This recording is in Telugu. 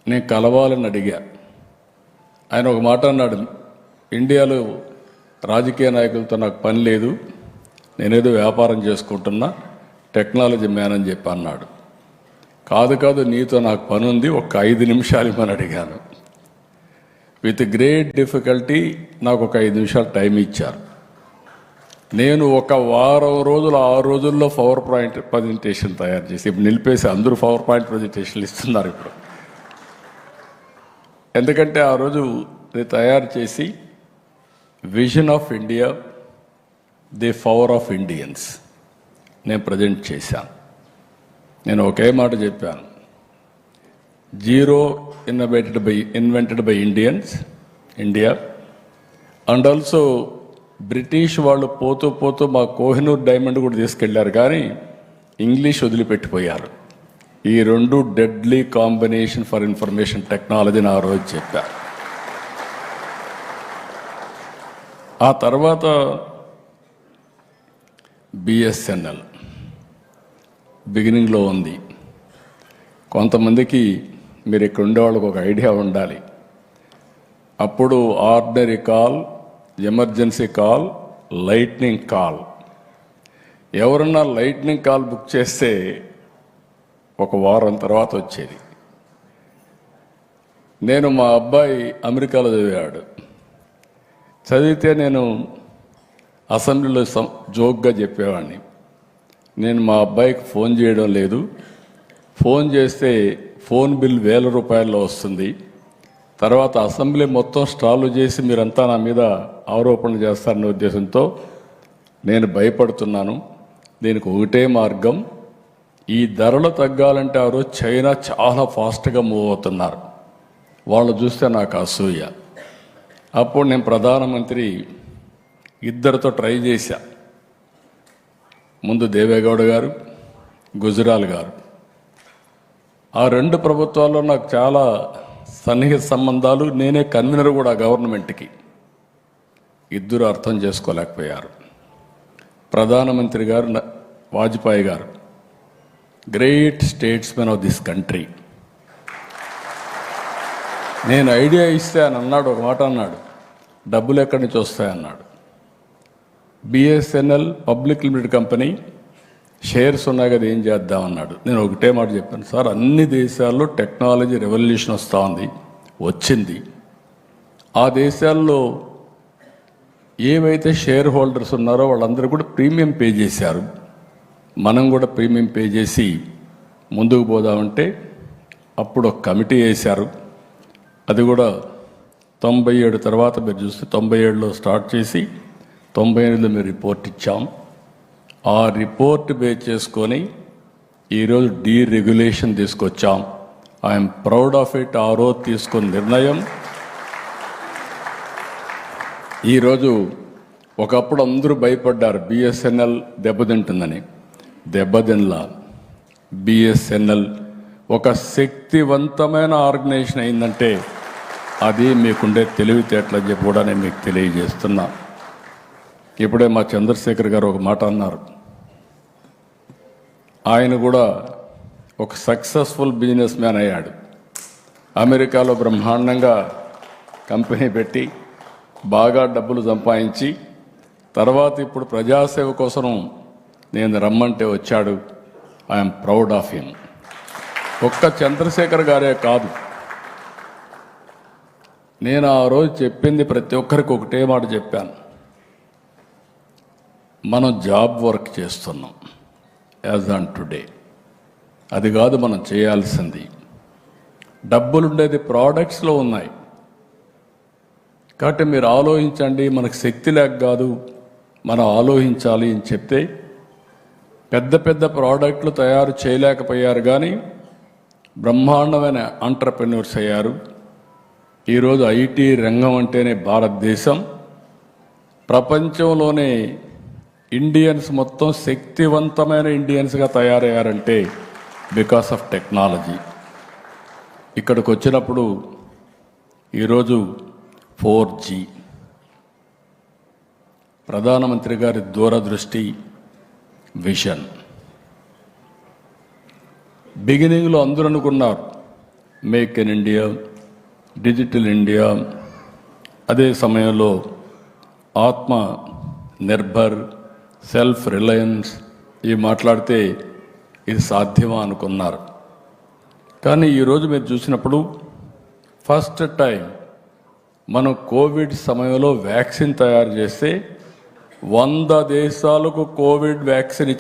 నేను కలవాలని అడిగా. ఆయన ఒక మాట అన్నాడు, ఇండియాలో రాజకీయ నాయకులతో నాకు పని లేదు, నేనేదో వ్యాపారం చేసుకుంటున్నా, టెక్నాలజీ మ్యాన్ అని చెప్పి అన్నాడు. కాదు నీతో నాకు పని ఉంది, ఒక 5 నిమిషాలు ఇమ్మని అడిగాను. విత్ గ్రేట్ డిఫికల్టీ నాకు ఒక 5 నిమిషాలు టైం ఇచ్చారు. నేను ఒక వారం రోజులు 6 రోజుల్లో పవర్ పాయింట్ ప్రజెంటేషన్ తయారు చేసి, ఇప్పుడు నిలిపేసి అందరూ పవర్ పాయింట్ ప్రజెంటేషన్లు ఇస్తున్నారు ఇప్పుడు. ఎందుకంటే ఆ రోజు తయారు చేసి vision of India, the power of Indians నేను ప్రజెంట్ చేశాను. నేను ఒకే మాట చెప్పాను, zero invented by India and also British వాళ్ళు పోతూ మా కోహినూర్ డైమండ్ కూడా తీసుకెళ్లారు, కానీ ఇంగ్లీష్ వదిలిపెట్టిపోయారు. ఈ 2 డెడ్లీ కాంబినేషన్ ఫర్ ఇన్ఫర్మేషన్ టెక్నాలజీని ఆ రోజు చెప్పారు. ఆ తర్వాత బిఎస్ఎన్ఎల్ బిగినింగ్లో ఉంది. కొంతమందికి మీరు ఇక్కడ ఉండేవాళ్ళకి ఒక ఐడియా ఉండాలి. అప్పుడు ordinary call, emergency call, lightning call. ఎవరన్నా లైట్నింగ్ కాల్ బుక్ చేస్తే ఒక వారం తర్వాత వచ్చేది. నేను మా అబ్బాయి అమెరికాలో చదివాడు. చదివితే నేను అసెంబ్లీలో జోక్గా చెప్పేవాడిని, నేను మా అబ్బాయికి ఫోన్ చేయడం లేదు, ఫోన్ చేస్తే ఫోన్ బిల్ 1000 రూపాయల్లో వస్తుంది, తర్వాత అసెంబ్లీ మొత్తం స్టాలు చేసి మీరంతా నా మీద ఆరోపణలు చేస్తారనే ఉద్దేశంతో నేను భయపడుతున్నాను. దీనికి ఒకటే మార్గం, ఈ ధరలు తగ్గాలంటే ఆ రోజు చైనా చాలా ఫాస్ట్గా మూవ్ అవుతున్నారు, వాళ్ళు చూస్తే నాకు అసూయ. అప్పుడు నేను ప్రధానమంత్రి 2తో ట్రై చేశా. ముందు దేవేగౌడ గారు, గుజరాల్ గారు. ఆ 2 ప్రభుత్వాల్లో నాకు చాలా సన్నిహిత సంబంధాలు, నేనే కన్వీనర్ కూడా గవర్నమెంట్కి. 2 అర్థం చేసుకోలేకపోయారు. ప్రధానమంత్రి గారు వాజ్పేయి గారు, great statesmen of this country. నేను ఐడియా ఇస్తే అని అన్నాడు, ఒక మాట అన్నాడు, డబ్బులు ఎక్కడి నుంచి వస్తాయన్నాడు. BSNL public limited company shares ఉన్నాయి కదా, ఏం చేద్దామన్నాడు. నేను ఒకటే మాట చెప్పాను, సార్ అన్ని దేశాల్లో టెక్నాలజీ రెవల్యూషన్ వస్తూ ఉంది, వచ్చింది. ఆ దేశాల్లో ఏవైతే షేర్ హోల్డర్స్ ఉన్నారో వాళ్ళందరూ కూడా ప్రీమియం పే చేశారు, మనం కూడా ప్రీమియం పే చేసి ముందుకు పోదామంటే అప్పుడు ఒక కమిటీ వేశారు. అది కూడా 97 తర్వాత మీరు చూస్తే 97లో స్టార్ట్ చేసి 98లో మీరు రిపోర్ట్ ఇచ్చాం. ఆ రిపోర్ట్ బేస్ చేసుకొని ఈరోజు డీరెగ్యులేషన్ తీసుకొచ్చాం. I'm proud of it. ఆ రోజు తీసుకున్న నిర్ణయం ఈరోజు, ఒకప్పుడు అందరూ భయపడ్డారు బిఎస్ఎన్ఎల్ దెబ్బతింటుందని, దెబ్బతినలా. బిఎస్ఎన్ఎల్ ఒక శక్తివంతమైన ఆర్గనైజేషన్ అయిందంటే అది మీకుండే తెలివితేటలని చెప్పి కూడా నేను మీకు తెలియజేస్తున్నా. ఇప్పుడే మా చంద్రశేఖర్ గారు ఒక మాట అన్నారు, ఆయన కూడా ఒక సక్సెస్ఫుల్ బిజినెస్ మ్యాన్ అయ్యాడు. అమెరికాలో బ్రహ్మాండంగా కంపెనీ పెట్టి బాగా డబ్బులు సంపాదించి తర్వాత ఇప్పుడు ప్రజాసేవ కోసం నేను రమ్మంటే వచ్చాడు. I'm proud of him. ఒక్క చంద్రశేఖర్ గారే కాదు, నేను ఆ రోజు చెప్పింది ప్రతి ఒక్కరికి ఒకటే మాట చెప్పాను, మనం జాబ్ వర్క్ చేస్తున్నాం యాజ్ ఆన్ టుడే. అది కాదు మనం చేయాల్సింది. డబ్బులుండేది ప్రోడక్ట్స్లో ఉన్నాయి. కాబట్టి మీరు ఆలోచించండి, మనకు శక్తి లేక కాదు, మనం ఆలోచించాలి అని చెప్తే పెద్ద పెద్ద ప్రోడక్ట్లు తయారు చేయలేకపోయారు, కానీ బ్రహ్మాండమైన ఎంటర్‌ప్రెన్యూర్స్ అయ్యారు. ఈరోజు ఐటీ రంగం అంటేనే భారతదేశం ప్రపంచంలోనే ఇండియన్స్ మొత్తం శక్తివంతమైన ఇండియన్స్గా తయారయ్యారంటే బికాస్ ఆఫ్ టెక్నాలజీ. ఇక్కడికి వచ్చినప్పుడు ఈరోజు 4G ప్రధానమంత్రి గారి దూరదృష్టి, విజన్. బిగినింగ్లో అందరూ అనుకున్నారు make in India, digital India, అదే సమయంలో ఆత్మ నిర్భర్, సెల్ఫ్ రిలయన్స్ ఇవి మాట్లాడితే ఇది సాధ్యమా అనుకున్నారు. కానీ ఈరోజు మీరు చూసినప్పుడు ఫస్ట్ టైం మనం కోవిడ్ సమయంలో వ్యాక్సిన్ తయారు చేస్తే 100 దేశాలకు కోవిడ్ వ్యాక్సిన్ ఇచ్చిన